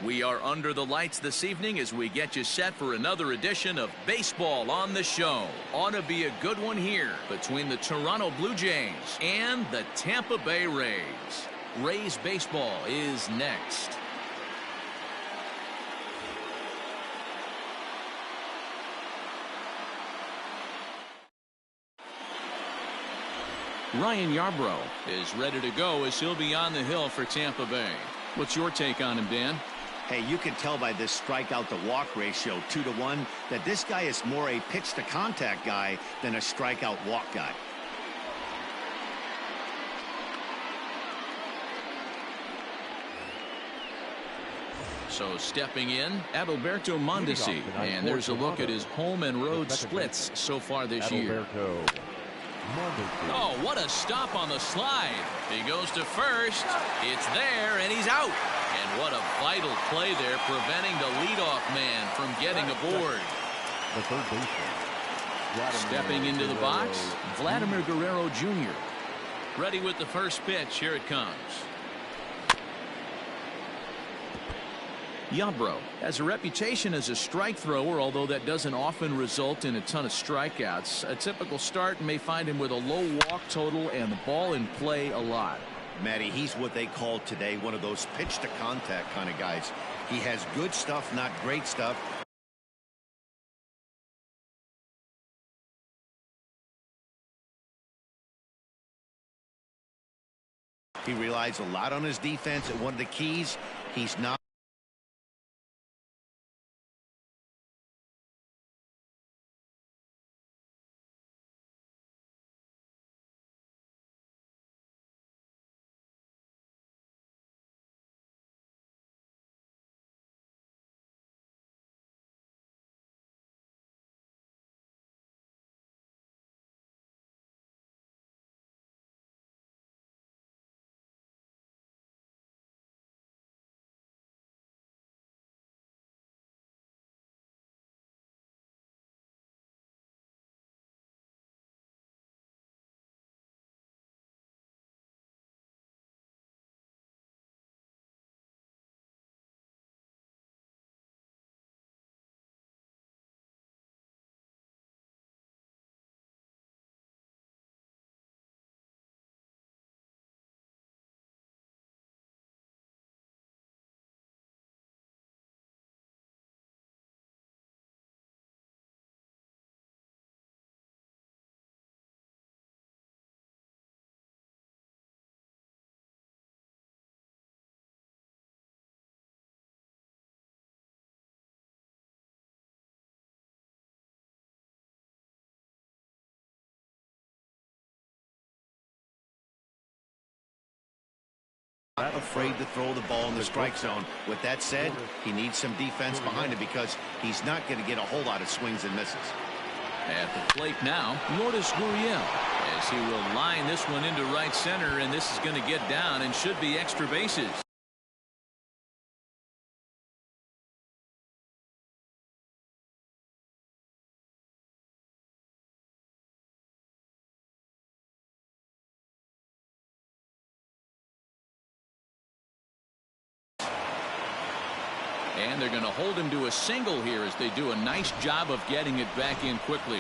We are under the lights this evening as we get you set for another edition of Baseball on the Show. Ought to be a good one here between the Toronto Blue Jays and the Tampa Bay Rays. Rays baseball is next. Ryan Yarbrough is ready to go as he'll be on the hill for Tampa Bay. What's your take on him, Dan? Hey, you can tell by this strikeout to walk ratio 2-to-1 that this guy is more a pitch to contact guy than a strikeout walk guy. So stepping in, Adalberto Mondesi, and there's a look at his home and road splits so far this year. Oh, what a stop on the slide. He goes to first. It's there, and he's out. And what a vital play there, preventing the leadoff man from getting aboard. The third baseman. Stepping into the box, Vladimir Guerrero Jr. Ready with the first pitch. Here it comes. Yarbrough has a reputation as a strike thrower, although that doesn't often result in a ton of strikeouts. A typical start may find him with a low walk total and the ball in play a lot. Matty, he's what they call today one of those pitch to contact kind of guys. He has good stuff, not great stuff. He relies a lot on his defense, and one of the keys, he's not afraid to throw the ball in the strike zone. With that said, he needs some defense behind him because he's not going to get a whole lot of swings and misses. At the plate now, Lourdes Gurriel, as he will line this one into right center, and this is going to get down and should be extra bases. And they're going to hold him to a single here as they do a nice job of getting it back in quickly.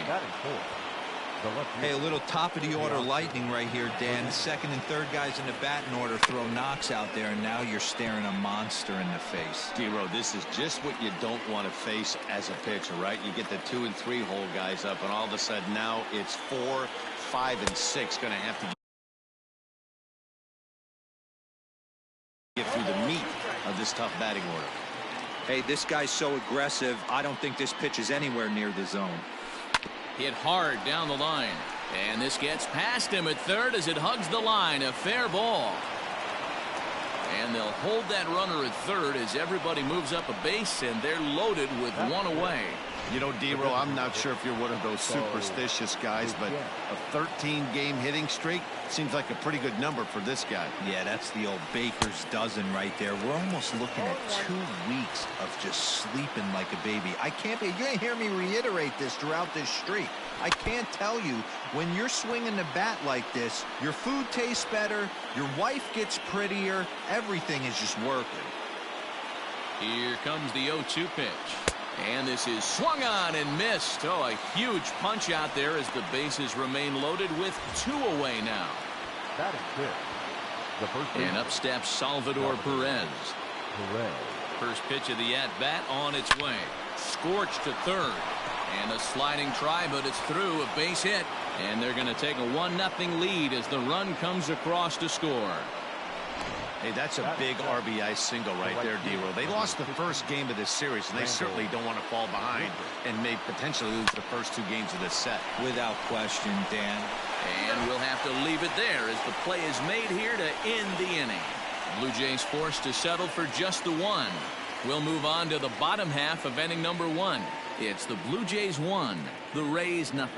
Hey, a little top of the order lightning right here, Dan. Second and third guys in the batting order throw knocks out there, and now you're staring a monster in the face. D-Row, this is just what you don't want to face as a pitcher, right? You get the 2 and 3 hole guys up, and all of a sudden now it's 4, 5, and 6 going to have to get through the meat of this tough batting order. Hey, this guy's so aggressive, I don't think this pitch is anywhere near the zone. Hit hard down the line. And this gets past him at third as it hugs the line. A fair ball. And they'll hold that runner at third as everybody moves up a base, and they're loaded with one away. You know, D-Row, I'm not sure if you're one of those superstitious guys, but a 13-game hitting streak seems like a pretty good number for this guy. Yeah, that's the old baker's dozen right there. We're almost looking at 2 weeks of just sleeping like a baby. I can't be. You're going to hear me reiterate this throughout this streak. I can't tell you, when you're swinging the bat like this, your food tastes better, your wife gets prettier, everything is just working. Here comes the 0-2 pitch. And this is swung on and missed. Oh, a huge punch out there as the bases remain loaded with 2 away now. Batting fifth, the first and up steps Salvador Perez. First pitch of the at-bat on its way. Scorched to third. And a sliding try, but it's through, a base hit. And they're going to take a 1-0 lead as the run comes across to score. Hey, that's a big RBI single right there, D-Roll. They lost the first game of this series, and they certainly don't want to fall behind and may potentially lose the first 2 games of this set. Without question, Dan. And we'll have to leave it there as the play is made here to end the inning. Blue Jays forced to settle for just the 1. We'll move on to the bottom half of inning number 1. It's the Blue Jays 1, the Rays 0.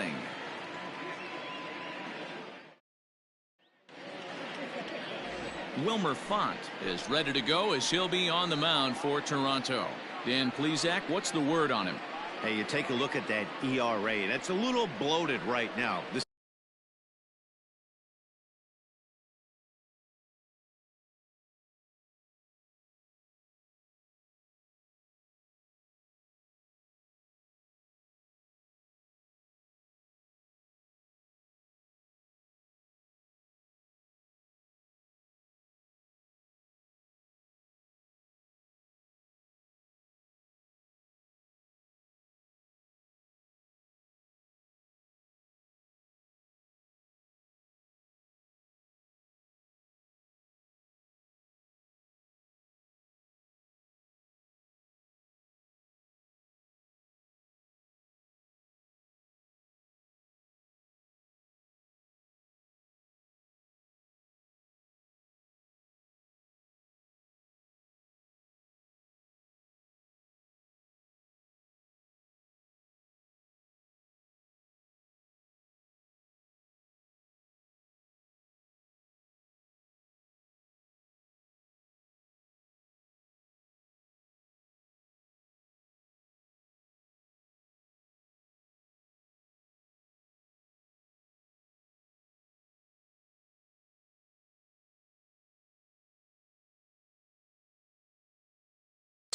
Wilmer Font is ready to go as he'll be on the mound for Toronto. Dan Plesac, what's the word on him? Hey, you take a look at that ERA. That's a little bloated right now. This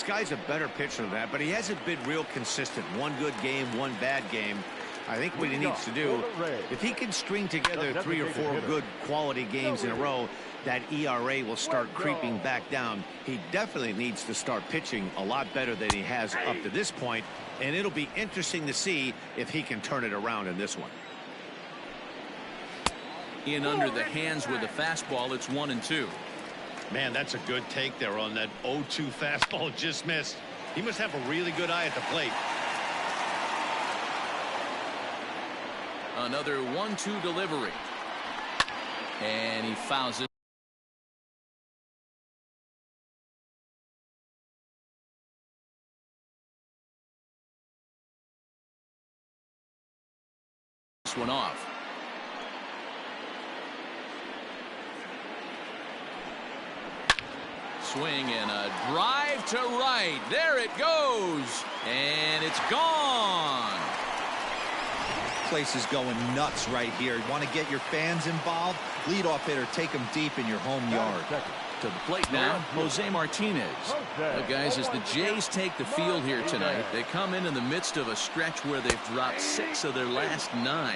guy's a better pitcher than that, but he hasn't been real consistent. 1 good game, 1 bad game. I think what he needs to do, if he can string together 3 or 4 good quality games in a row, that ERA will start creeping back down. He definitely needs to start pitching a lot better than he has up to this point, and it'll be interesting to see if he can turn it around in this one. In under the hands with a fastball, it's 1-2. Man, that's a good take there on that 0-2 fastball, just missed. He must have a really good eye at the plate. Another 1-2 delivery. And he fouls it. This one off. Swing and a drive to right. There it goes. And it's gone. Place is going nuts right here. You want to get your fans involved? Leadoff hitter, take them deep in your home yard. To the plate now, Jose Martinez. Well, guys, as the Jays take the field here tonight, they come in the midst of a stretch where they've dropped 6 of their last 9.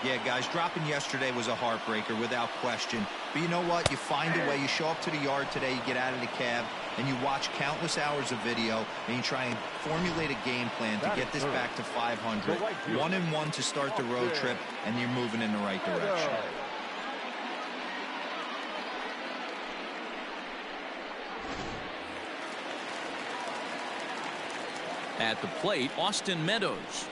Yeah, guys, dropping yesterday was a heartbreaker without question. But you know what? You find a way. You show up to the yard today, you get out of the cab, and you watch countless hours of video, and you try and formulate a game plan to get this back to 500. 1-1 to start the road trip, and you're moving in the right direction. At the plate, Austin Meadows.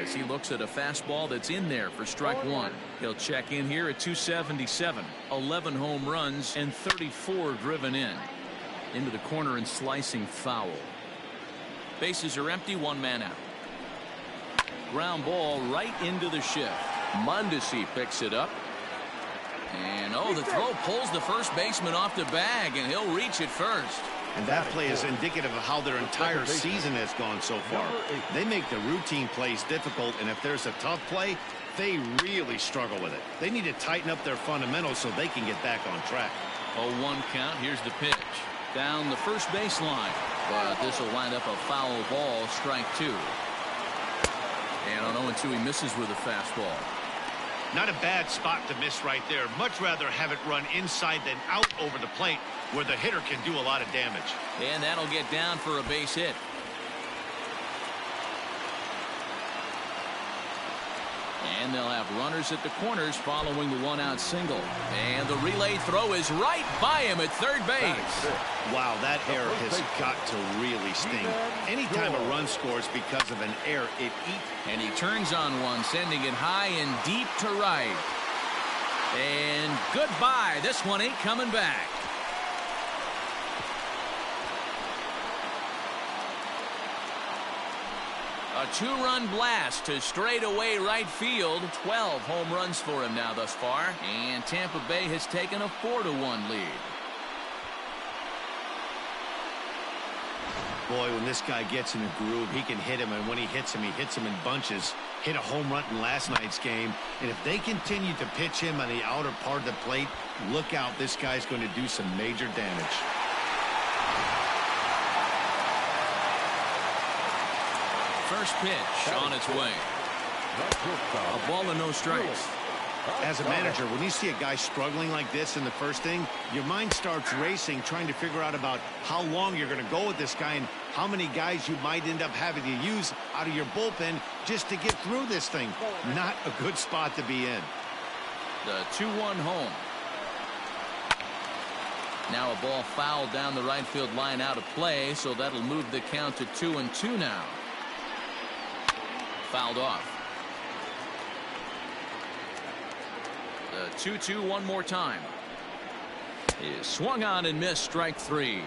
As he looks at a fastball that's in there for strike 1. He'll check in here at 277. 11 home runs and 34 driven in. Into the corner and slicing foul. Bases are empty, 1 man out. Ground ball right into the shift. Mondesi picks it up. And oh, the throw pulls the first baseman off the bag, and he'll reach it first. And that play is indicative of how their entire season has gone so far. They make the routine plays difficult, and if there's a tough play, they really struggle with it. They need to tighten up their fundamentals so they can get back on track. 0-1 count. Here's the pitch. Down the first baseline. But this will wind up a foul ball, strike 2. And on 0-2, he misses with a fastball. Not a bad spot to miss right there. Much rather have it run inside than out over the plate, where the hitter can do a lot of damage. And that'll get down for a base hit. And they'll have runners at the corners following the one-out single. And the relay throw is right by him at third base. Wow, that error has got to really sting. Anytime a run scores because of an error, it eats. And he turns on one, sending it high and deep to right. And goodbye. This one ain't coming back. A 2-run blast to straightaway right field. 12 home runs for him now thus far. And Tampa Bay has taken a 4-1 lead. Boy, when this guy gets in a groove, he can hit him. And when he hits him in bunches. Hit a home run in last night's game. And if they continue to pitch him on the outer part of the plate, look out. This guy's going to do some major damage. First pitch on its way. A ball and no strikes. As a manager, when you see a guy struggling like this in the first inning, your mind starts racing, trying to figure out about how long you're going to go with this guy and how many guys you might end up having to use out of your bullpen just to get through this thing. Not a good spot to be in. The 2-1 home. Now a ball fouled down the right field line out of play, so that'll move the count to 2-2 now. Fouled off. The 2-2 one more time. Is swung on and missed, strike 3.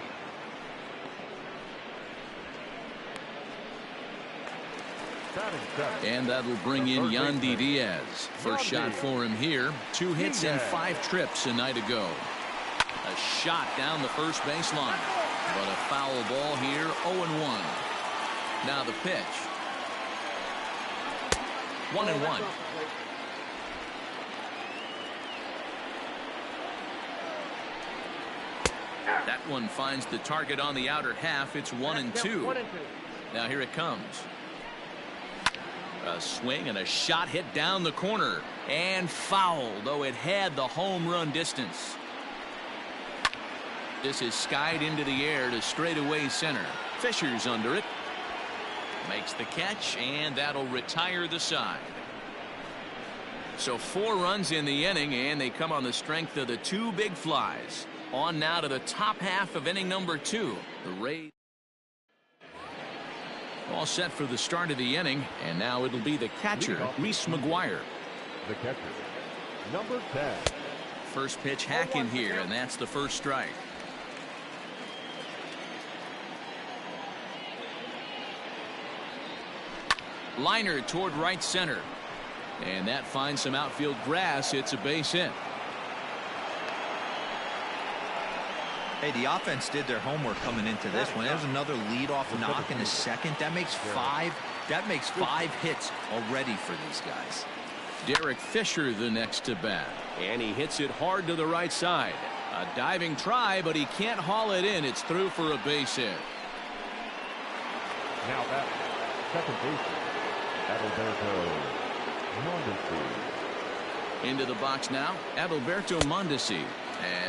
And that'll bring in Yandy Diaz. First shot for him here. 2 hits and 5 trips a night ago. A shot down the first baseline. But a foul ball here, 0-1. Now the pitch. 1-1. That one finds the target on the outer half. It's 1-2. Now here it comes. A swing and a shot hit down the corner and fouled, though it had the home run distance. This is skied into the air to straightaway center. Fisher's under it. Makes the catch, and that'll retire the side. So 4 runs in the inning, and they come on the strength of the 2 big flies. On now to the top half of inning number 2. The Rays all set for the start of the inning, and now it'll be the catcher, Reese McGuire. The catcher, number 10. First pitch hack in here, and that's the first strike. Liner toward right center. And that finds some outfield grass. It's a base hit. Hey, the offense did their homework coming into this one. There's another leadoff knock in the second. That makes 5 hits already for these guys. Derek Fisher the next to bat. And he hits it hard to the right side. A diving try, but he can't haul it in. It's through for a base hit. Now that second baseman, Adalberto Mondesi. Into the box now, Adalberto Mondesi.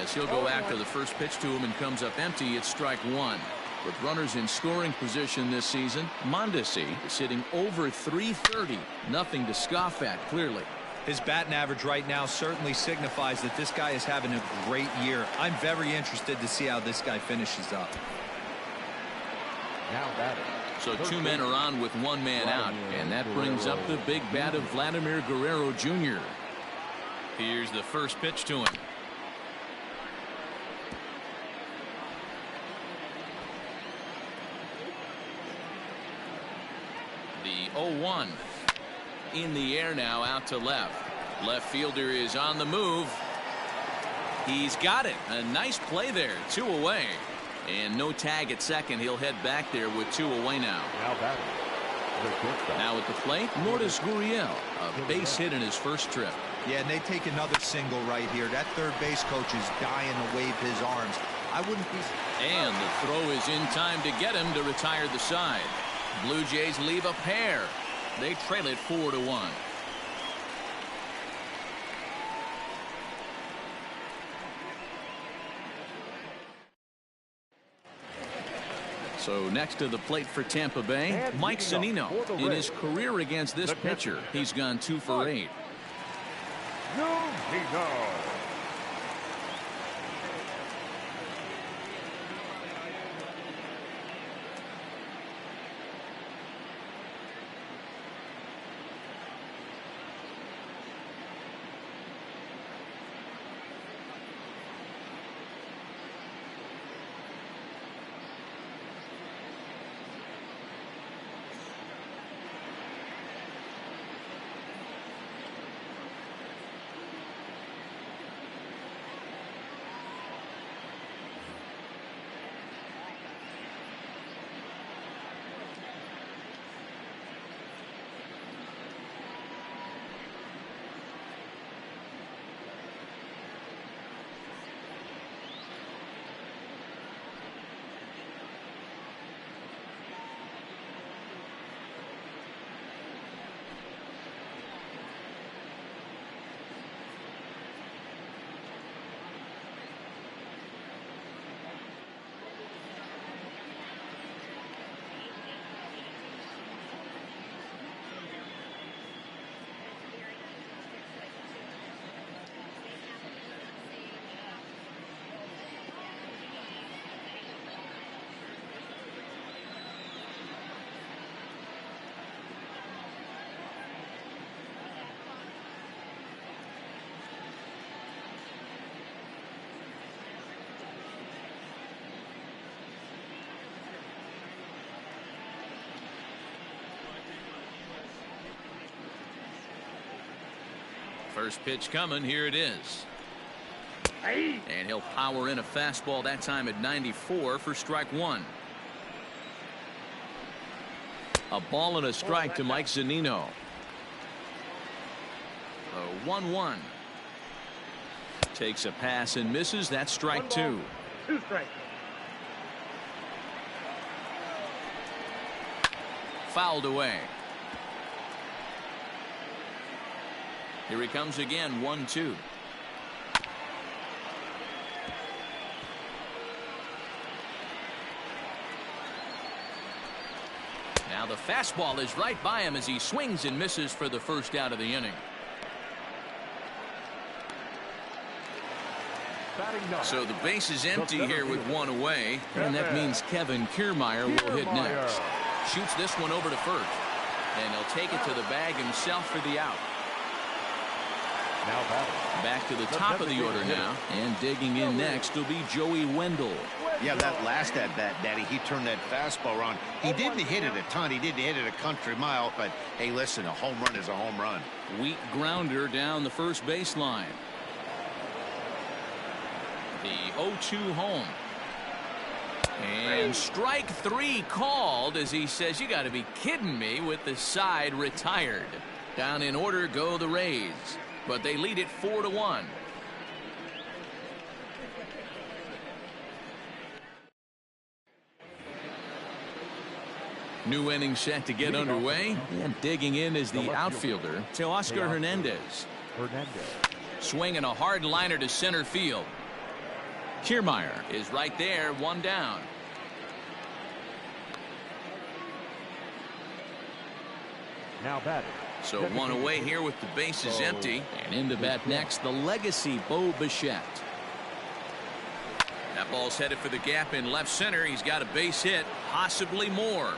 As he'll go after the first pitch to him and comes up empty. It's strike 1. With runners in scoring position this season, Mondesi is hitting over .330. Nothing to scoff at, clearly. His batting average right now certainly signifies that this guy is having a great year. I'm very interested to see how this guy finishes up. Now batting. So 2 men are on with 1 man out, and that brings up the big bat of Vladimir Guerrero Jr. Here's the first pitch to him. The 0-1 in the air now, out to left. Left fielder is on the move. He's got it. A nice play there. 2 away. And no tag at second. He'll head back there with 2 away now. Now at the plate, Lourdes Gurriel. A base hit in his first trip. Yeah, and they take another single right here. That third base coach is dying to wave his arms. I wouldn't be. And the throw is in time to get him to retire the side. Blue Jays leave a pair. They trail it 4-1. So next to the plate for Tampa Bay, And Mike Zunino. In his Rays, career against this the pitcher, catcher, he's gone 2 for 8. Zunino. First pitch coming. Here it is. And he'll power in a fastball, that time at 94 for strike 1. A ball and a strike to Mike Zunino. 1-1. Takes a pass and misses. That's strike 2. 2 strikes. Fouled away. Here he comes again. 1-2. Now the fastball is right by him as he swings and misses for the first out of the inning. So the base is empty here with 1 away, and that means Kevin Kiermaier will hit next. Shoots this one over to first, and he'll take it to the bag himself for the out. Now back to the top of the order now, and digging in next will be Joey Wendell. Yeah, that last at bat, Daddy, he turned that fastball around. He didn't hit it a ton. He didn't hit it a country mile. But, hey, listen, a home run is a home run. Weak grounder down the first baseline. The 0-2 home. And strike 3 called as he says, you got to be kidding me, with the side retired. Down in order go the Rays, but they lead it 4-1. New inning set to get underway, and digging in is the outfielder, Teoscar Hernandez. Swinging a hard liner to center field. Kiermaier is right there, 1 down. Now batting. So 1 away here with the bases empty. And in to bat next, the legacy Bo Bichette. That ball's headed for the gap in left center. He's got a base hit, possibly more.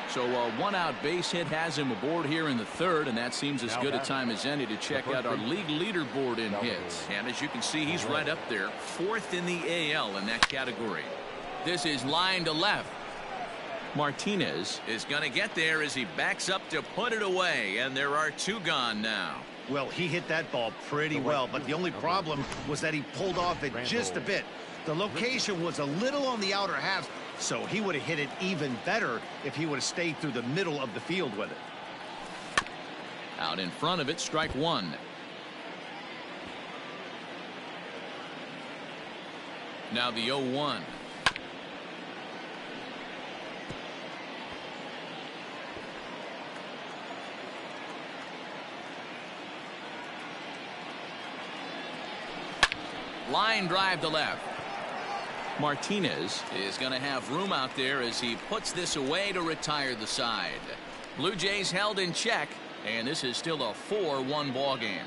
So a 1-out base hit has him aboard here in the third, and that seems as good a time as any to check out our league leaderboard in hits. And as you can see, he's right up there, 4th in the AL in that category. This is line to left. Martinez is going to get there as he backs up to put it away, and there are 2 gone now. Well, he hit that ball pretty well, but the only problem was that he pulled off it just a bit. The location was a little on the outer half, so he would have hit it even better if he would have stayed through the middle of the field with it. Out in front of it, strike 1. Now the 0-1. Line drive to left. Martinez is going to have room out there as he puts this away to retire the side. Blue Jays held in check, and this is still a 4-1 ball game.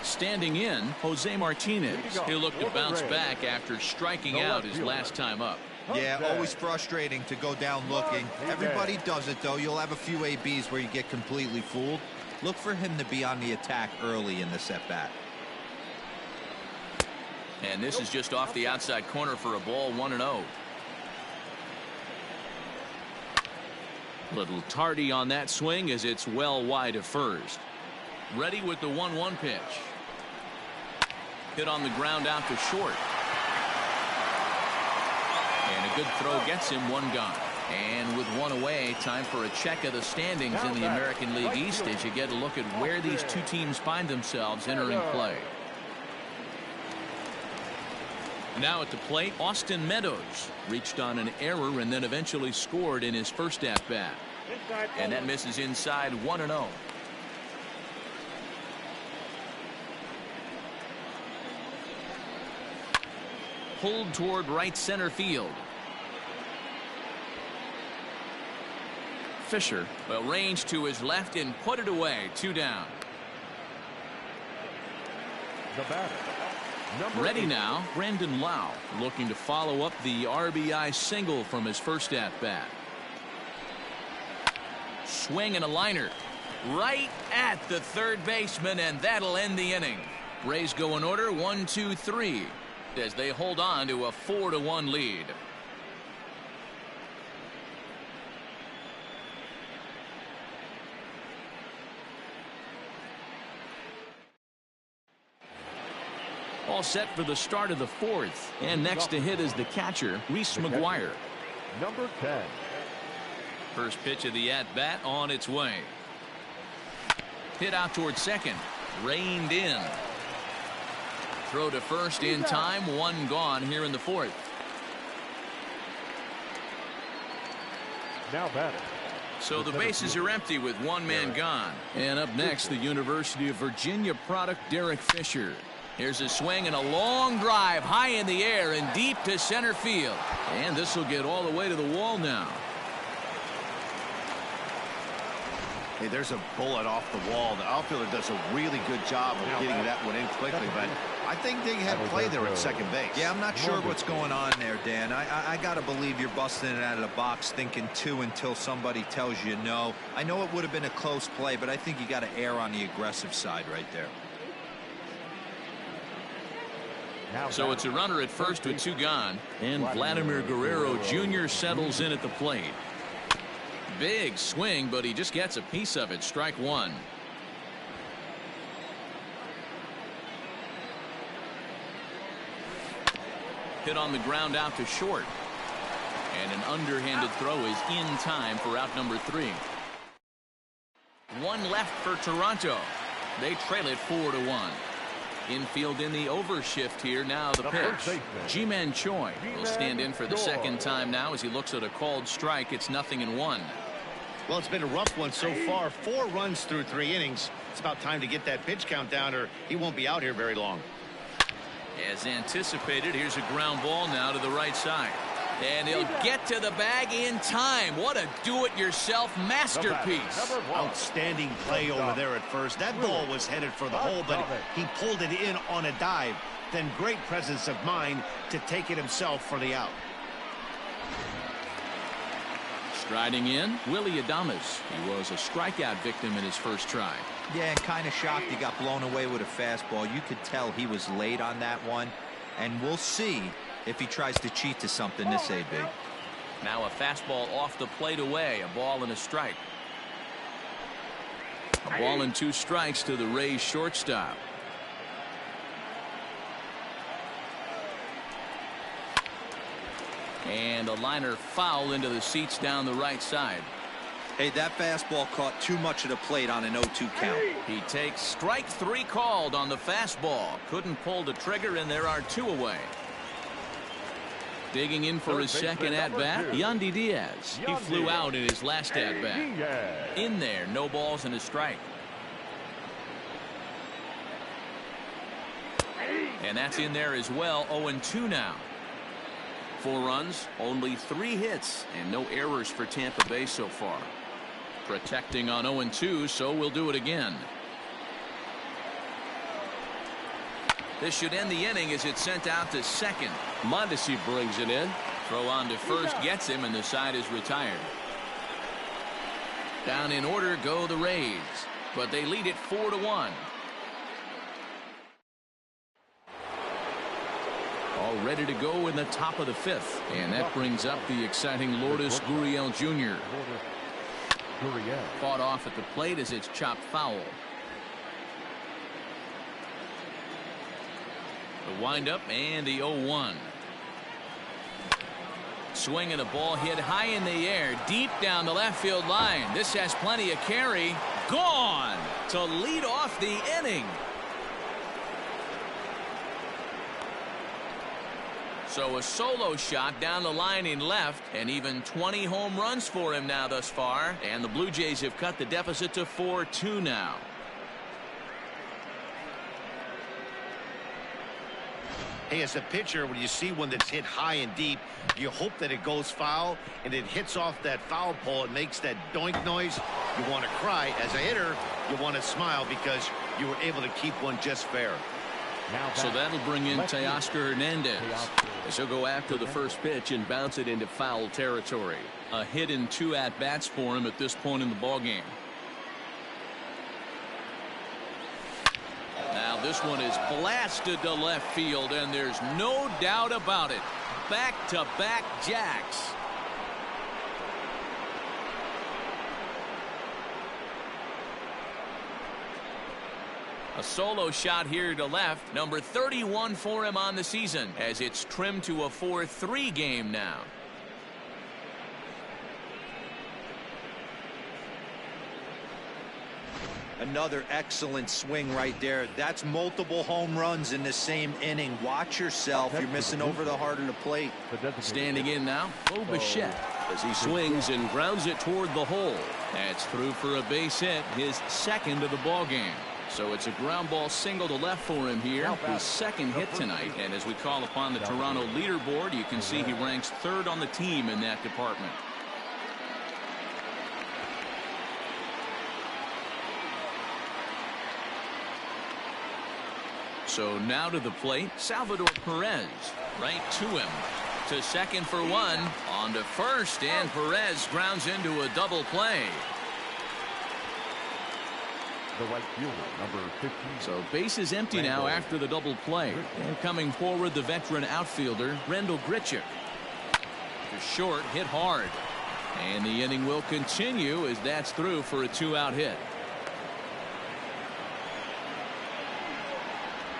Standing in, Jose Martinez. He'll look to bounce back after striking out his last time up. Yeah, always frustrating to go down looking. Everybody does it, though. You'll have a few ABs where you get completely fooled. Look for him to be on the attack early in this at-bat. And this is just off the outside corner for a ball, 1-0. Little tardy on that swing as it's well wide of first. Ready with the 1-1 pitch. Hit on the ground out to short. And a good throw gets him one gone. And with one away, time for a check of the standings in the American League East as you get a look at where these two teams find themselves entering play. Now at the plate, Austin Meadows reached on an error and then eventually scored in his first at-bat. And that misses inside, 1-0. Pulled toward right center field. Fisher will range to his left and put it away. 2 down. The batter. Ready now, Brandon Lau looking to follow up the RBI single from his first at-bat. Swing and a liner right at the third baseman, and that'll end the inning. Rays go in order 1, 2, 3 as they hold on to a 4-1 lead. All set for the start of the fourth, and next to hit is the catcher, Reese McGuire. Number 10. First pitch of the at-bat on its way. Hit out towards second. Reined in. Throw to first in time. 1 gone here in the fourth. Now batter. So the bases are empty with 1 man gone. And up next, the University of Virginia product, Derek Fisher. Here's a swing and a long drive high in the air and deep to center field. And this will get all the way to the wall now. Hey, there's a bullet off the wall. The outfielder does a really good job of getting that one in quickly, but I think they had play there at second base. Yeah, I'm not sure what's going on there, Dan. I got to believe you're busting it out of the box thinking 2 until somebody tells you no. I know it would have been a close play, but I think you got to err on the aggressive side right there. So it's a runner at first with 2 gone, and Vladimir Guerrero Jr. settles in at the plate. Big swing, but he just gets a piece of it. Strike 1. Hit on the ground out to short, and an underhanded throw is in time for out number 3. 1 left for Toronto. They trail it 4-1. Infield in the overshift here. Now the pitch. Ji-Man Choi will stand in for the second time now as he looks at a called strike. It's 0-1. Well, it's been a rough one so far. 4 runs through 3 innings. It's about time to get that pitch count down or he won't be out here very long. As anticipated, here's a ground ball now to the right side. And he'll get to the bag in time. What a do-it-yourself masterpiece. Outstanding play over there at first. That ball was headed for the hole, but he pulled it in on a dive. Then great presence of mind to take it himself for the out. Striding in, Willie Adames. He was a strikeout victim in his first try. Yeah, and kind of shocked he got blown away with a fastball. You could tell he was late on that one, and we'll see if he tries to cheat to something this AB. Now a fastball off the plate away. A ball and a strike. A ball and 2 strikes to the Rays shortstop. And a liner foul into the seats down the right side. Hey, that fastball caught too much of the plate on an 0-2 count. He takes strike 3 called on the fastball. Couldn't pull the trigger, and there are 2 away. Digging in for his second at-bat, Yandy Diaz. He flew out in his last at-bat. In there, no balls and a strike. And that's in there as well. 0-2 now. 4 runs, only 3 hits, and no errors for Tampa Bay so far. Protecting on 0-2, so we'll do it again. This should end the inning as it's sent out to second. Mondesi brings it in. Throw on to first gets him, and the side is retired. Down in order go the Rays, but they lead it 4-1. All ready to go in the top of the 5th, and that brings up the exciting Lourdes Gurriel Jr. Fought off at the plate as it's chopped foul. The windup and the 0-1. Swinging a ball hit high in the air, deep down the left field line. This has plenty of carry. Gone to lead off the inning. So a solo shot down the line in left, and even 20 home runs for him now thus far. And the Blue Jays have cut the deficit to 4-2 now. Hey, as a pitcher, when you see one that's hit high and deep, you hope that it goes foul, and it hits off that foul pole. It makes that doink noise. You want to cry. As a hitter, you want to smile because you were able to keep one just fair. So that'll bring in Teoscar Hernandez. As he'll go after the first pitch and bounce it into foul territory. A hit in 2 at-bats for him at this point in the ballgame. Now this one is blasted to left field, and there's no doubt about it. Back-to-back jacks. A solo shot here to left, number 31 for him on the season, as it's trimmed to a 4-3 game now. Another excellent swing right there. That's multiple home runs in the same inning. Watch yourself. You're missing over the heart of the plate. Standing in now, Bo Bichette, as he swings and grounds it toward the hole. That's through for a base hit, his second of the ball game. So it's a ground ball single to left for him here, his second hit tonight. And as we call upon the Toronto leaderboard, you can see he ranks 3rd on the team in that department. So now to the plate, Salvador Perez, right to him. To second for 1, on to first, and Perez grounds into a double play. The right fielder, number 15. So base is empty now after the double play. And coming forward, the veteran outfielder, Rendell Grichuk. To short, hit hard. And the inning will continue as that's through for a 2-out hit.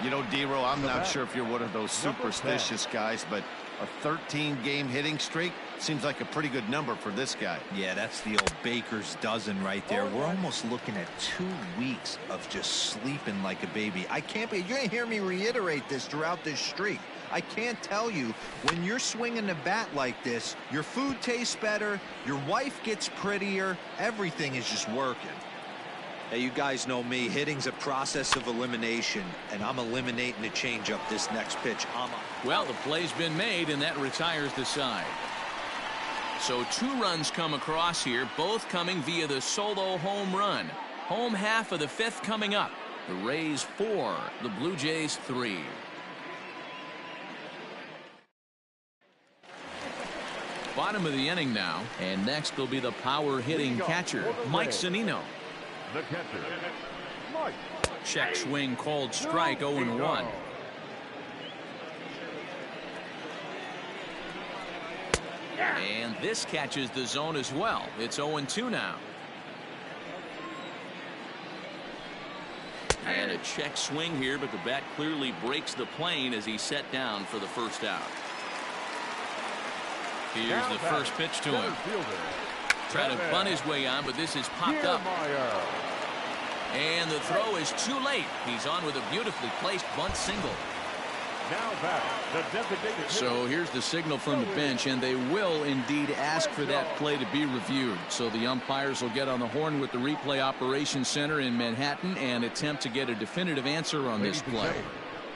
You know, D-Row, I'm not sure if you're one of those superstitious guys, but a 13-game hitting streak seems like a pretty good number for this guy. Yeah, that's the old baker's dozen right there. We're almost looking at 2 weeks of just sleeping like a baby. I can't be. You're going to hear me reiterate this throughout this streak. I can't tell you, when you're swinging the bat like this, your food tastes better, your wife gets prettier, everything is just working. Hey, you guys know me. Hitting's a process of elimination, and I'm eliminating the changeup this next pitch. Well, the play's been made, and that retires the side. So 2 runs come across here, both coming via the solo home run. Home half of the 5th coming up. The Rays 4, the Blue Jays 3. Bottom of the inning now, and next will be the power hitting catcher, Mike Zunino. The catcher, Mike. Check swing called strike, 0-1. And this catches the zone as well. It's 0-2 now. And a check swing here, but the bat clearly breaks the plane as he's set down for the first out. Here's the first pitch to him. Trying to bunt his way on, but this is popped up. And the throw is too late. He's on with a beautifully placed bunt single. Now back, the designated. So here's the signal from the bench, and they will indeed ask for that play to be reviewed. So the umpires will get on the horn with the replay operations center in Manhattan and attempt to get a definitive answer on this play.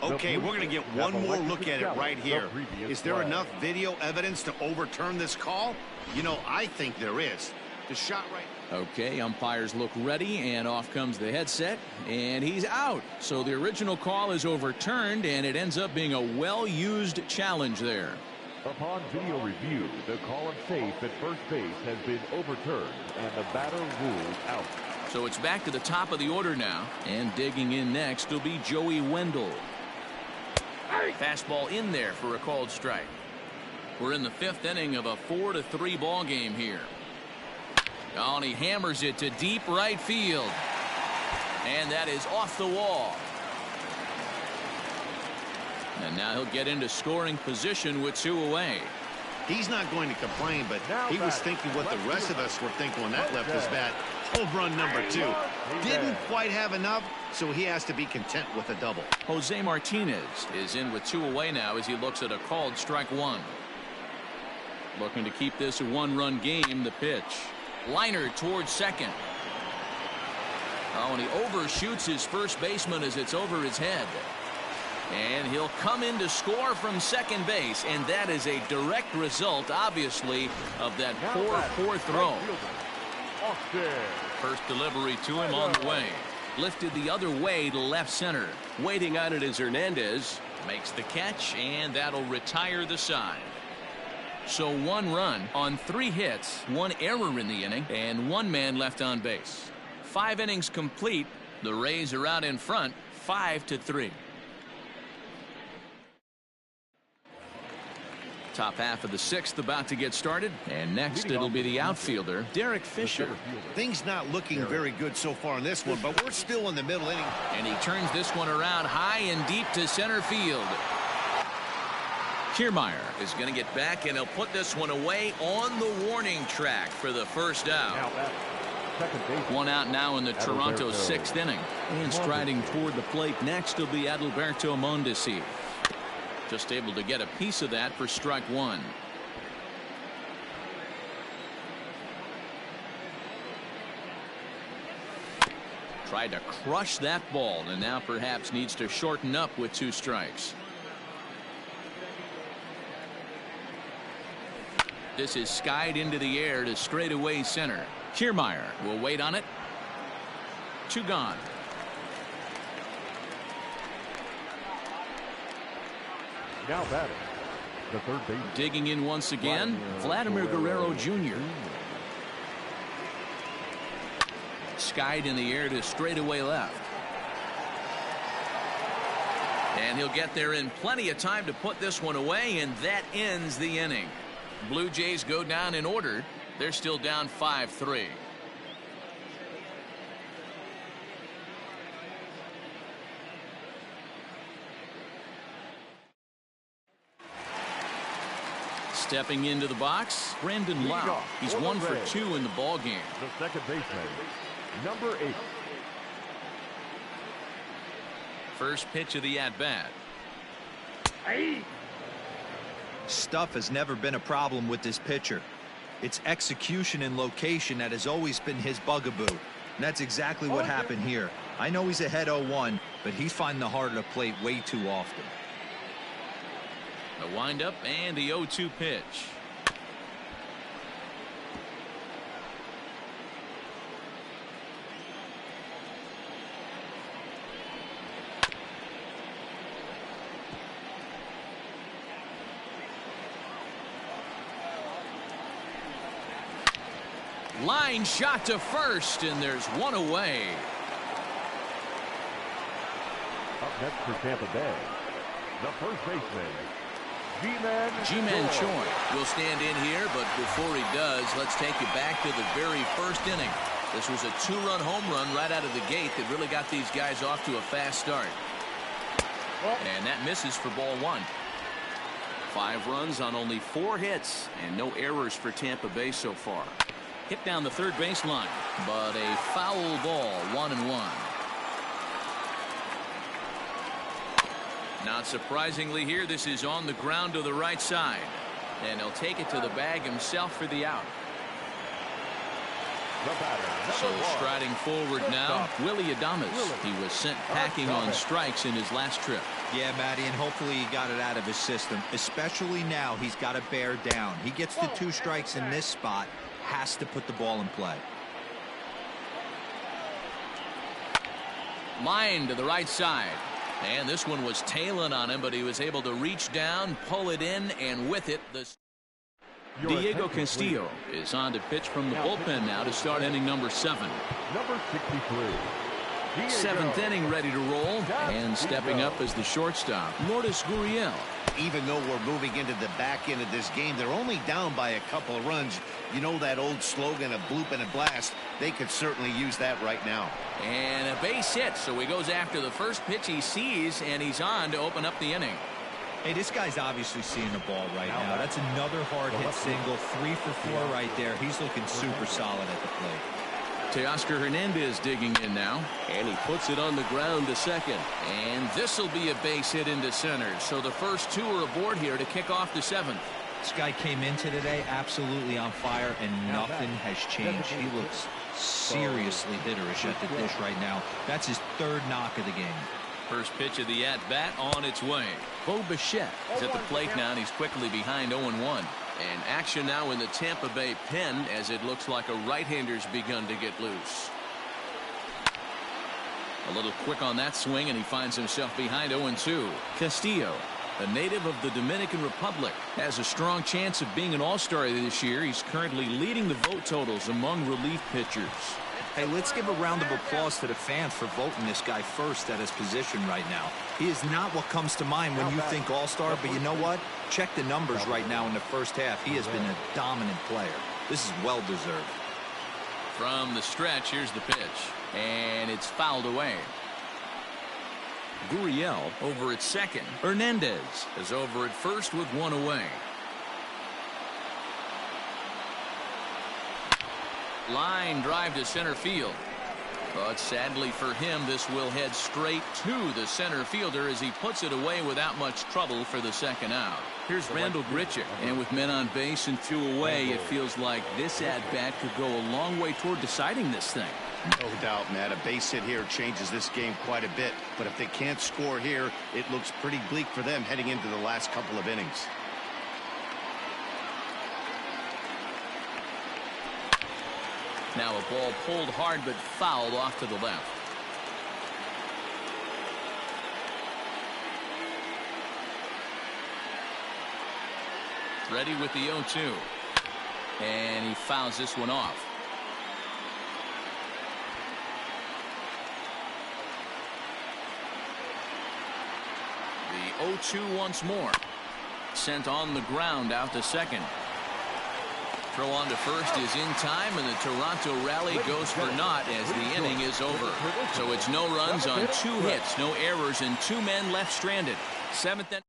Okay, we're going to get one more look at it right here. Is there enough video evidence to overturn this call? You know, I think there is. The shot right. Okay, umpires look ready, and off comes the headset, and he's out. So the original call is overturned, and it ends up being a well-used challenge there. Upon video review, the call of safe at first base has been overturned, and the batter ruled out. So it's back to the top of the order now, and digging in next will be Joey Wendell. Fastball in there for a called strike. We're in the 5th inning of a 4-3 ball game here. Oh, and he hammers it to deep right field. And that is off the wall. And now he'll get into scoring position with 2 away. He's not going to complain, but he was thinking what the rest of us were thinking when that left his bat. Home run number 2. Didn't quite have enough, so he has to be content with a double. Jose Martinez is in with 2 away now as he looks at a called strike 1. Looking to keep this a 1-run game. The pitch. Liner towards second. Oh, and he overshoots his first baseman as it's over his head. And he'll come in to score from second base, and that is a direct result, obviously, of that poor throw. First delivery to him on the way. Lifted the other way to left center. Waiting on it is Hernandez. Makes the catch, and that'll retire the side. So 1 run on 3 hits, 1 error in the inning, and 1 man left on base. 5 innings complete. The Rays are out in front, 5-3. Top half of the 6th about to get started, and next it'll be the outfielder, Derek Fisher. Things not looking very good so far in this one, but we're still in the middle inning. And he turns this one around high and deep to center field. Kiermaier is going to get back, and he'll put this one away on the warning track for the first out. 1 out now in the Toronto 6th inning. And striding toward the plate next will be Adalberto Mondesi. Just able to get a piece of that for strike 1. Tried to crush that ball, and now perhaps needs to shorten up with 2 strikes. This is skied into the air to straightaway center. Kiermaier will wait on it. 2 gone. Now batting, the third base. Digging in once again, Vladimir Guerrero Jr. Skied in the air to straightaway left. And he'll get there in plenty of time to put this one away, and that ends the inning. Blue Jays go down in order. They're still down 5-3. Stepping into the box, Brandon Lau. He's 1 for 2 in the ball game. The second baseman, number 8. First pitch of the at-bat. Stuff has never been a problem with this pitcher. It's execution and location that has always been his bugaboo. And that's exactly what happened here. I know he's ahead 0-1, but he's finding the heart of the plate way too often. A windup and the 0-2 pitch. Line shot to first, and there's 1 away. Up next for Tampa Bay, the first baseman, Ji-Man Choi will stand in here, but before he does, let's take you back to the very first inning. This was a 2-run home run right out of the gate that really got these guys off to a fast start. And that misses for ball 1. 5 runs on only 4 hits, and no errors for Tampa Bay so far. Hit down the third baseline, but a foul ball, 1-1. Not surprisingly here, this is on the ground to the right side. And he'll take it to the bag himself for the out. So striding forward now, Willie Adames. He was sent packing on strikes in his last trip. Yeah, Matty, and hopefully he got it out of his system. Especially now, he's got to bear down. He gets the 2 strikes in this spot, has to put the ball in play. Line to the right side. And this one was tailing on him, but he was able to reach down, pull it in, and with it, Diego Castillo is on to pitch from the bullpen now to start inning number 7. Number 63. 7th inning ready to roll, and stepping up as the shortstop, Lourdes Gurriel. Even though we're moving into the back end of this game, they're only down by a couple of runs. You know that old slogan, a bloop and a blast. They could certainly use that right now. And a base hit, so he goes after the first pitch he sees, and he's on to open up the inning. Hey, this guy's obviously seeing the ball right now. That's another hard hit single, 3 for 4 right there. He's looking super solid at the plate. Teoscar Hernandez digging in now, and he puts it on the ground to second. And this will be a base hit into center, so the first 2 are aboard here to kick off the 7th. This guy came into today absolutely on fire, and nothing has changed. He looks seriously hitterish at the dish right now. That's his 3rd knock of the game. First pitch of the at-bat on its way. Bo Bichette is at the plate now, and he's quickly behind 0-1. And action now in the Tampa Bay pen, as it looks like a right-hander's begun to get loose. A little quick on that swing, and he finds himself behind 0-2. Castillo, a native of the Dominican Republic, has a strong chance of being an all-star this year. He's currently leading the vote totals among relief pitchers. Hey, let's give a round of applause to the fans for voting this guy first at his position right now. He is not what comes to mind when you think all-star, but you know what? Check the numbers right now in the first half. He has been a dominant player. This is well-deserved. From the stretch, here's the pitch. And it's fouled away. Gurriel over at second. Hernandez is over at first with 1 away. Line drive to center field. But sadly for him, this will head straight to the center fielder as he puts it away without much trouble for the second out. Here's Randall Grichuk, and with men on base and 2 away, it feels like this at-bat could go a long way toward deciding this thing. No doubt, Matt. A base hit here changes this game quite a bit. But if they can't score here, it looks pretty bleak for them heading into the last couple of innings. Now a ball pulled hard but fouled off to the left. Ready with the 0-2. And he fouls this one off. The 0-2 once more. Sent on the ground out to second. Throw on to first is in time, and the Toronto rally goes for naught as the inning is over. So it's no runs on 2 hits, no errors, and 2 men left stranded. 7th inning.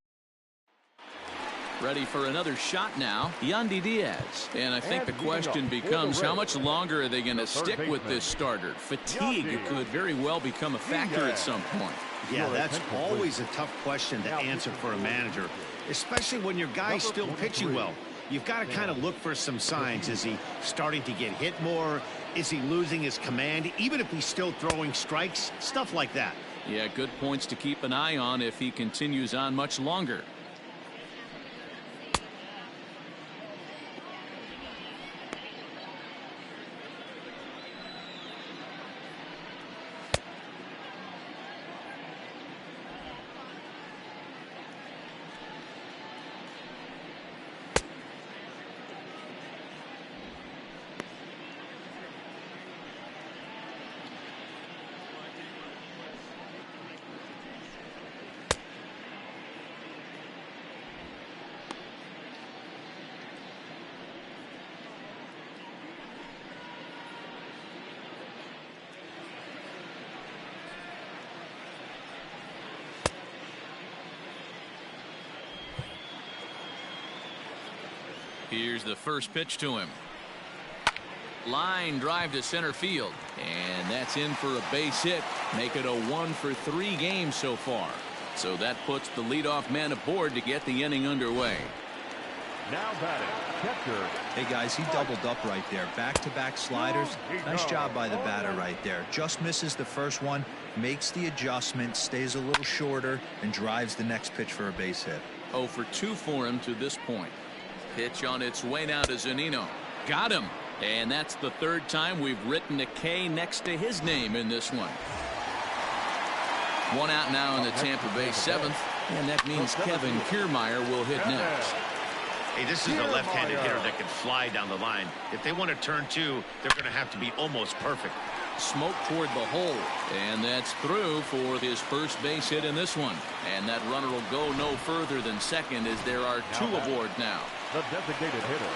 Ready for another shot now, Yandy Diaz. And I think the question becomes, how much longer are they going to stick with this starter? Fatigue could very well become a factor at some point. Yeah, that's always a tough question to answer for a manager, especially when your guy's still pitching well. You've got to kind of look for some signs. Is he starting to get hit more? Is he losing his command, even if he's still throwing strikes? Stuff like that. Yeah, good points to keep an eye on if he continues on much longer. Here's the first pitch to him. Line drive to center field, and that's in for a base hit. Make it a 1-for-3 game so far. So that puts the leadoff man aboard to get the inning underway. Now batting, catcher. Hey guys, he doubled up right there. Back-to-back sliders. Nice job by the batter right there. Just misses the first one, makes the adjustment, stays a little shorter, and drives the next pitch for a base hit. 0 for 2 for him to this point. Pitch on its way now to Zunino. Got him. And that's the third time we've written a K next to his name in this one. One out now in the Tampa Bay 7th, and that means Kevin Kiermaier will hit next. Hey, this is a left-handed hitter that can fly down the line. If they want to turn two, they're going to have to be almost perfect. Smoke toward the hole, and that's through for his first base hit in this one. And that runner will go no further than second as there are two aboard now. The designated hitter.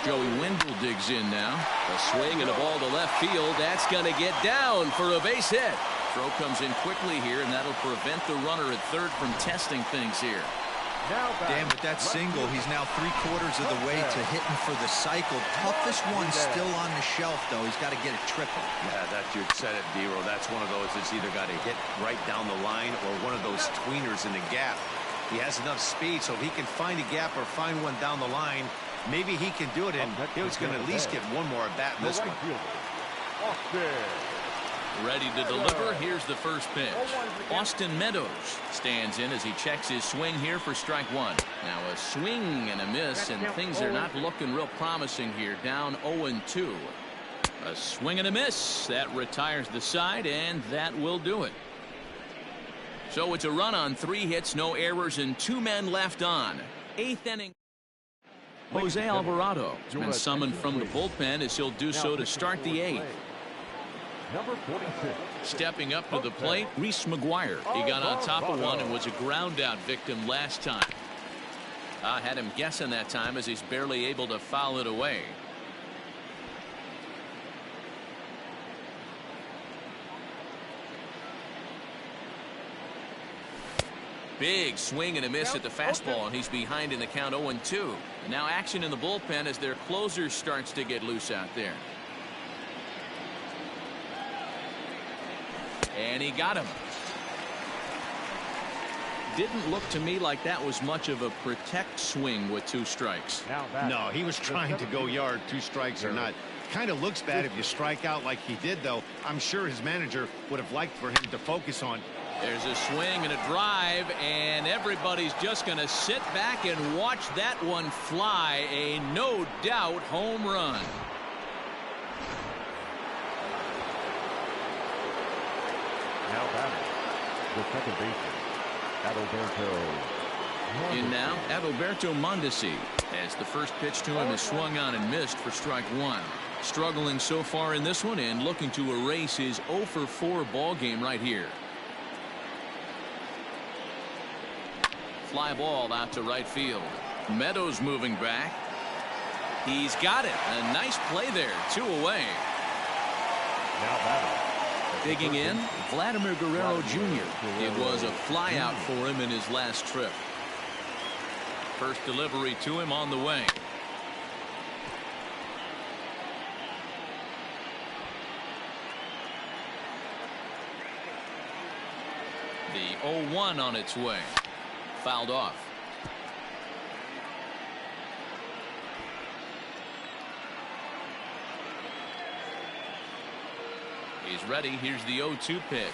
Joey Wendell digs in now. A swing and a ball to left field. That's going to get down for a base hit. Throw comes in quickly here, and that'll prevent the runner at third from testing things here. Damn, with that single, he's now 3/4 of the way to hitting for the cycle. Toughest one still on the shelf, though. He's got to get it triple. Yeah, that you said it, D-Row. That's one of those that's either got to hit right down the line or one of those tweeners in the gap. He has enough speed, so if he can find a gap or find one down the line, maybe he can do it, and he's going to at least get one more at bat in this one. Ready to deliver. Here's the first pitch. Austin Meadows stands in as he checks his swing here for strike one. Now a swing and a miss, and things are not looking real promising here. Down 0-2. A swing and a miss. That retires the side, and that will do it. So it's a run on 3 hits, no errors, and 2 men left on. 8th inning. Jose Alvarado has been summoned from the bullpen as he'll do so to start the 8th. Number 46. Stepping up to the plate, Reese McGuire. He got on top of one and was a ground out victim last time. I had him guessing that time as he's barely able to foul it away. Big swing and a miss at the fastball, and he's behind in the count 0-2. And now action in the bullpen as their closer starts to get loose out there. And he got him. Didn't look to me like that was much of a protect swing with 2 strikes. No, he was trying to go yard, 2 strikes or not. Kind of looks bad if you strike out like he did, though. I'm sure his manager would have liked for him to focus on. There's a swing and a drive, and everybody's just going to sit back and watch that one fly. A no-doubt home run. Now batting, the second baseman, Adalberto. In now, Adalberto Mondesi, as the first pitch to him is swung on and missed for strike 1. Struggling so far in this one and looking to erase his 0 for 4 ball game right here. Fly ball out to right field. Meadows moving back. He's got it. A nice play there. 2 away. Now batting. Digging in, Vladimir Guerrero Jr. It was a flyout for him in his last trip. First delivery to him on the way. The 0-1 on its way. Fouled off. He's ready. Here's the 0-2 pitch.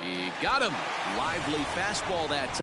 He got him. Lively fastball that time.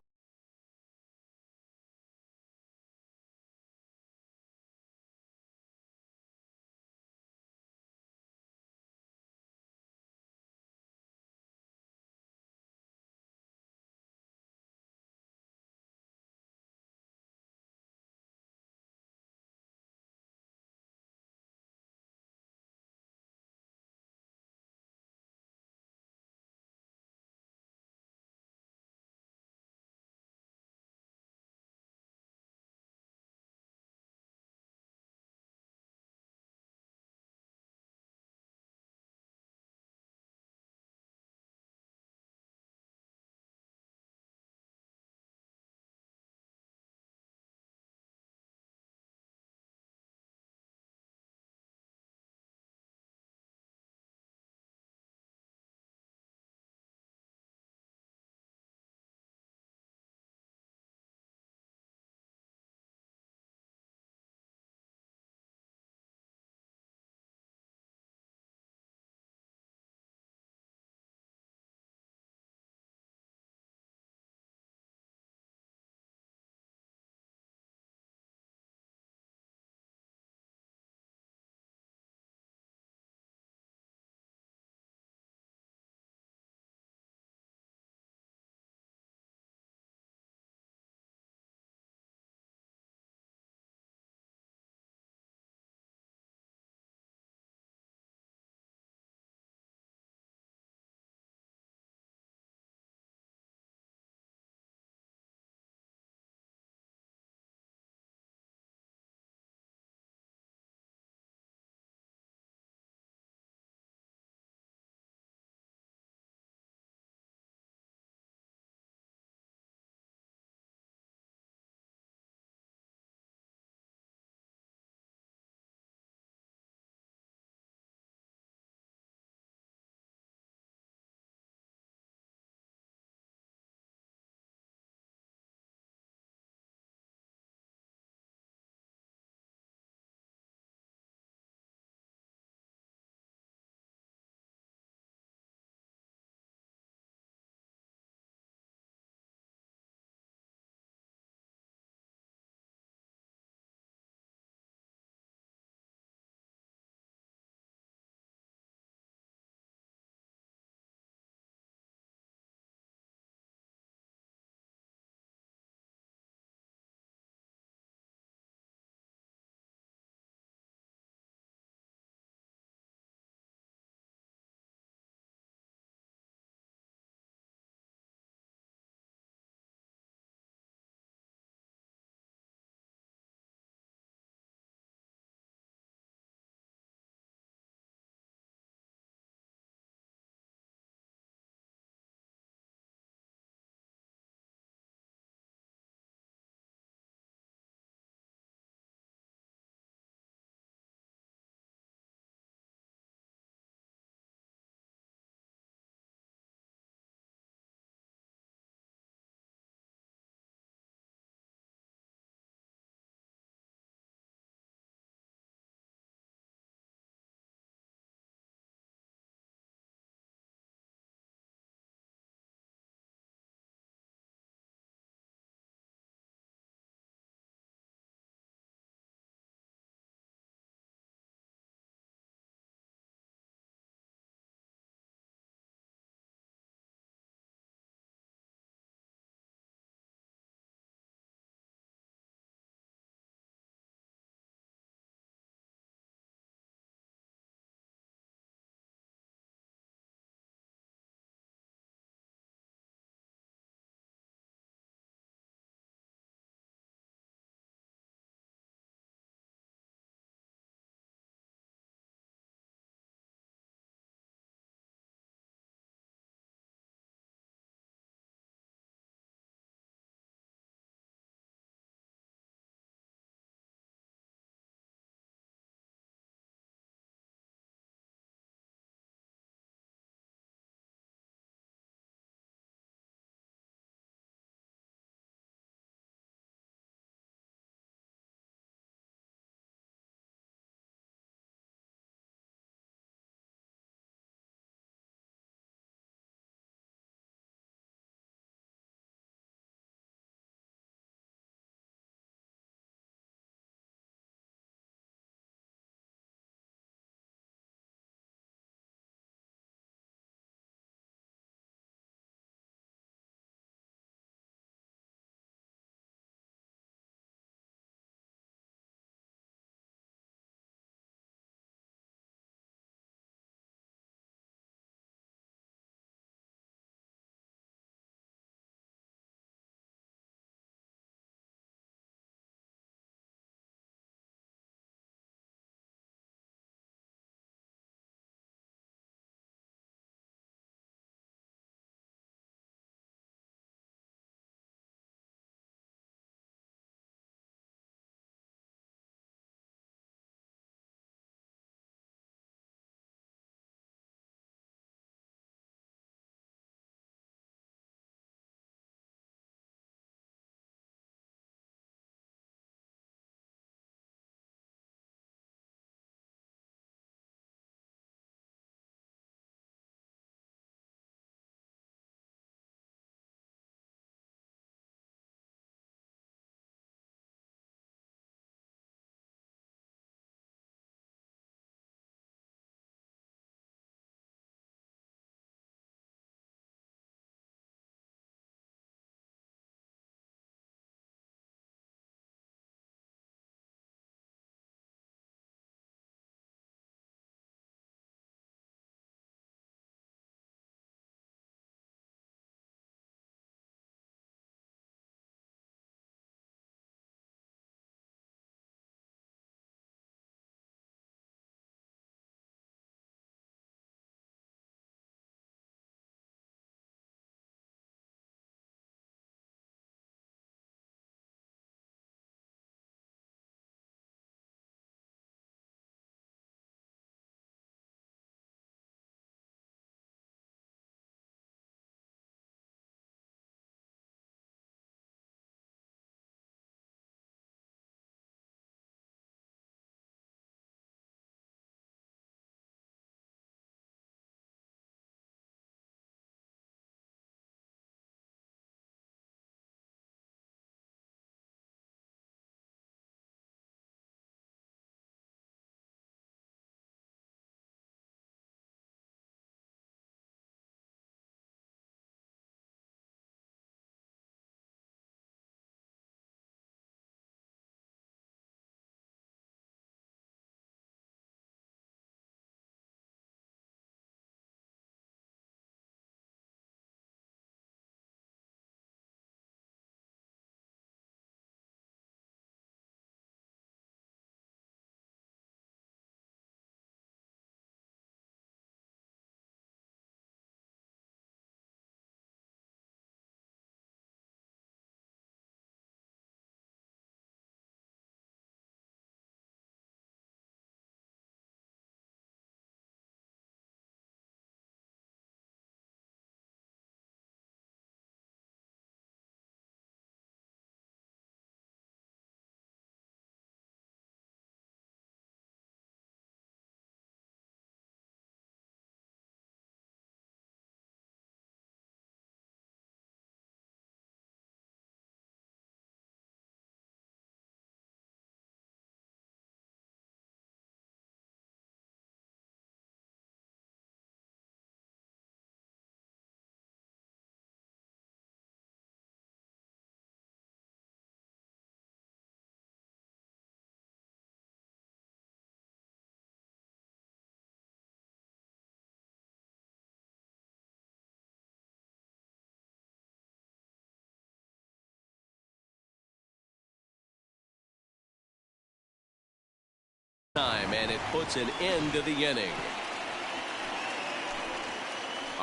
time, and it puts an end to the inning.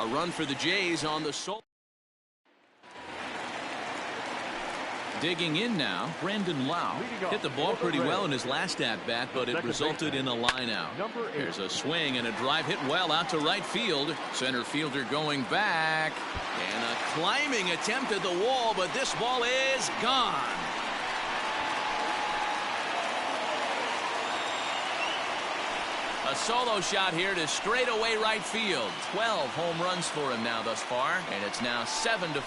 A run for the Jays on the sole. Digging in now, Brandon Lau hit the ball pretty well in his last at-bat, but it resulted in a line-out. There's a swing and a drive hit well out to right field. Center fielder going back. And a climbing attempt at the wall, but this ball is gone. A solo shot here to straightaway right field. 12 home runs for him now thus far, and it's now 7-4.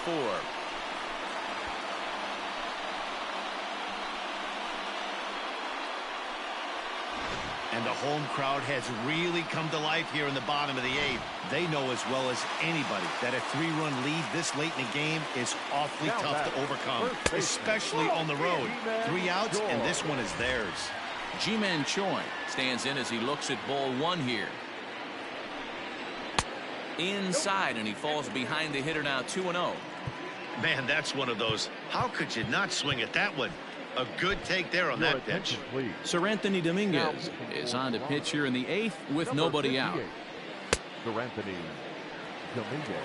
And the home crowd has really come to life here in the bottom of the eighth. They know as well as anybody that a 3-run lead this late in the game is awfully tough to overcome, especially on the road. 3 outs, and this one is theirs. Ji-Man Choi stands in as he looks at ball 1 here. Inside, and he falls behind the hitter now 2-0. Man, that's one of those. How could you not swing at that one? A good take there on that pitch. Sir Anthony Dominguez is on to pitch here in the 8th with nobody out. Sir Anthony Dominguez.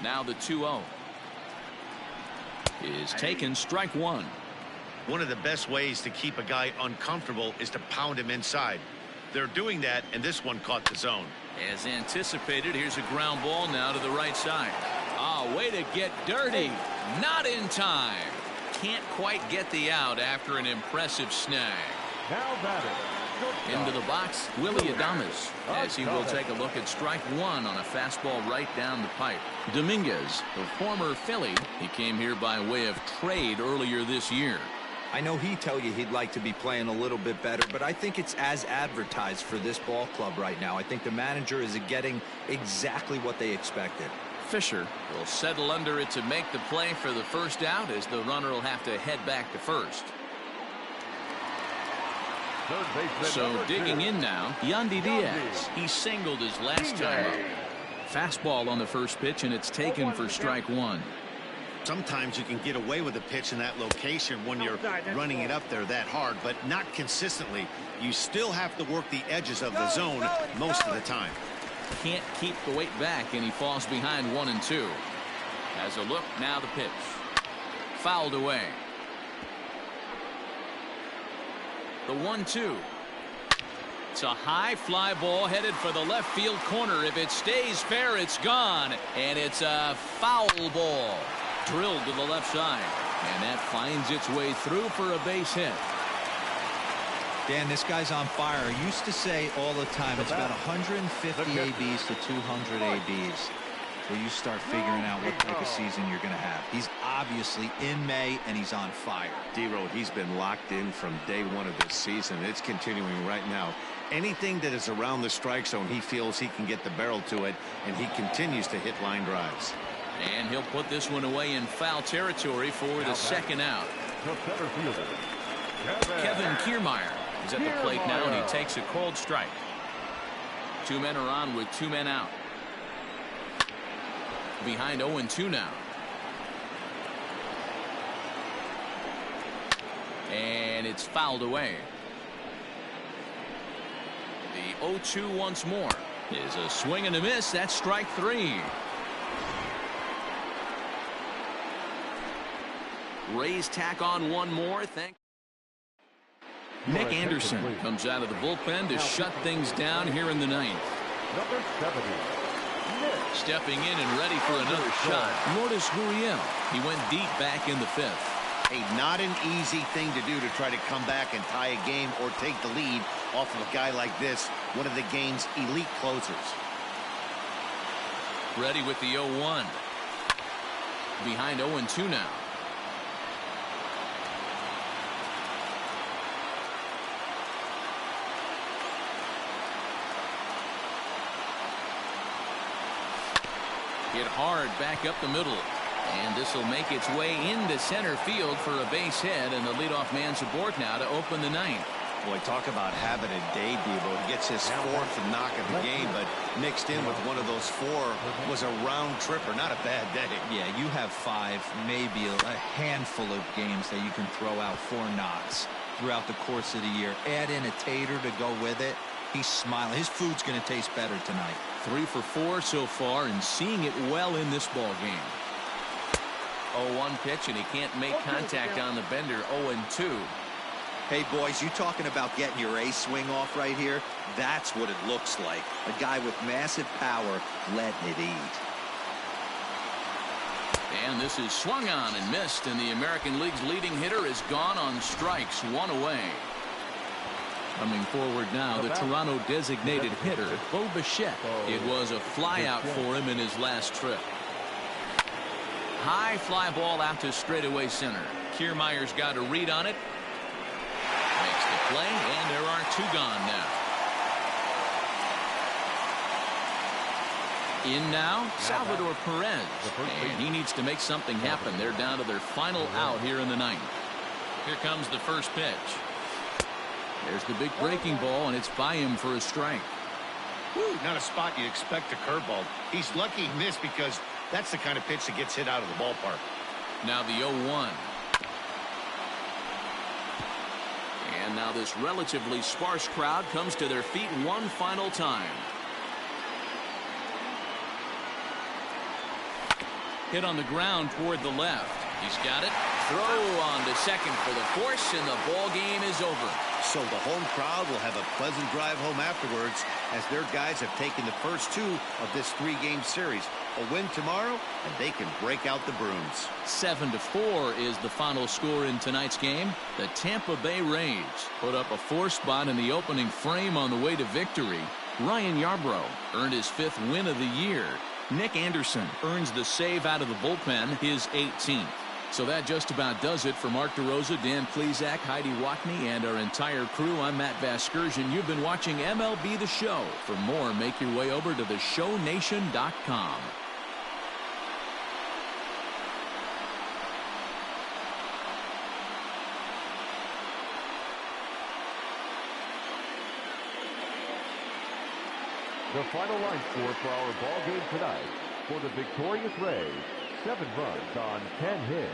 Now the 2-0 is taken, strike 1. One of the best ways to keep a guy uncomfortable is to pound him inside. They're doing that, and this one caught the zone. As anticipated, here's a ground ball now to the right side. Ah, way to get dirty. Not in time. Can't quite get the out after an impressive snag. Now batting. Into the box, Willie Adames, as he will take a look at strike 1 on a fastball right down the pipe. Dominguez, the former Philly, he came here by way of trade earlier this year. I know he'd tell you he'd like to be playing a little bit better, but I think it's as advertised for this ball club right now. I think the manager is getting exactly what they expected. Fisher will settle under it to make the play for the first out, as the runner will have to head back to first. So digging in now, Yandy Diaz. He singled his last time up. Fastball on the first pitch, and it's taken for strike 1. Sometimes you can get away with a pitch in that location when you're running it up there that hard, but not consistently. You still have to work the edges of the zone most of the time. Can't keep the weight back, and he falls behind 1 and 2. Has a look, now the pitch. Fouled away. The 1-2. It's a high fly ball headed for the left field corner. If it stays fair, it's gone. And it's a foul ball. Drilled to the left side. And that finds its way through for a base hit. Dan, this guy's on fire. I used to say all the time it's about 150 ABs to 200 ABs where you start figuring out what type of season you're going to have. He's obviously in May, and he's on fire. D-Road, he's been locked in from day 1 of this season. It's continuing right now. Anything that is around the strike zone, he feels he can get the barrel to it, and he continues to hit line drives. And he'll put this one away in foul territory for the second out. Kevin Kiermaier is at the plate now, and he takes a called strike. 2 men are on with 2 men out. Behind 0-2 now. And it's fouled away. The 0-2 once more is a swing and a miss. That's strike 3. Rays tack on one more. Nick Anderson comes out of the bullpen to shut things down here in the 9th. Number 70. Stepping in and ready for another shot, Lourdes Gurriel. He went deep back in the 5th. Hey, not an easy thing to do to try to come back and tie a game or take the lead off of a guy like this, one of the game's elite closers. Ready with the 0-1. Behind 0-2 now. Hit hard back up the middle. And this will make its way into center field for a base hit, and the leadoff man's aboard now to open the 9th. Boy, talk about having a day, Debo. He gets his 4th knock of the game, but mixed in with one of those 4 was a round tripper. Not a bad day. Yeah, you have 5, maybe a handful of games that you can throw out 4 knocks throughout the course of the year. Add in a tater to go with it. He's smiling. His food's going to taste better tonight. 3 for 4 so far, and seeing it well in this ball game. 0-1 pitch, and he can't make contact on the bender. 0-2. Hey, boys, you talking about getting your A swing off right here? That's what it looks like. A guy with massive power letting it eat. And this is swung on and missed, and the American League's leading hitter is gone on strikes. 1 away. Coming forward now, the Toronto designated hitter, Bo Bichette. It was a flyout for him in his last trip. High fly ball out to straightaway center. Kiermaier's got a read on it. Makes the play, and there are 2 gone now. In now, Salvador Perez. And he needs to make something happen. They're down to their final out here in the 9th. Here comes the first pitch. There's the big breaking ball, and it's by him for a strike. Woo, not a spot you'd expect a curveball. He's lucky he missed because that's the kind of pitch that gets hit out of the ballpark. Now the 0-1. And now this relatively sparse crowd comes to their feet one final time. Hit on the ground toward the left. He's got it. Throw on to second for the force, and the ball game is over. So the home crowd will have a pleasant drive home afterwards as their guys have taken the first 2 of this 3-game series. A win tomorrow, and they can break out the brooms. 7-4 is the final score in tonight's game. The Tampa Bay Rays put up a 4 spot in the opening frame on the way to victory. Ryan Yarbrough earned his 5th win of the year. Nick Anderson earns the save out of the bullpen, his 18th. So that just about does it for Mark DeRosa, Dan Plesac, Heidi Watney, and our entire crew. I'm Matt Vasgersian. You've been watching MLB The Show. For more, make your way over to theshownation.com. The final line score for our ball game tonight. For the victorious Rays, 7 runs on 10 hits.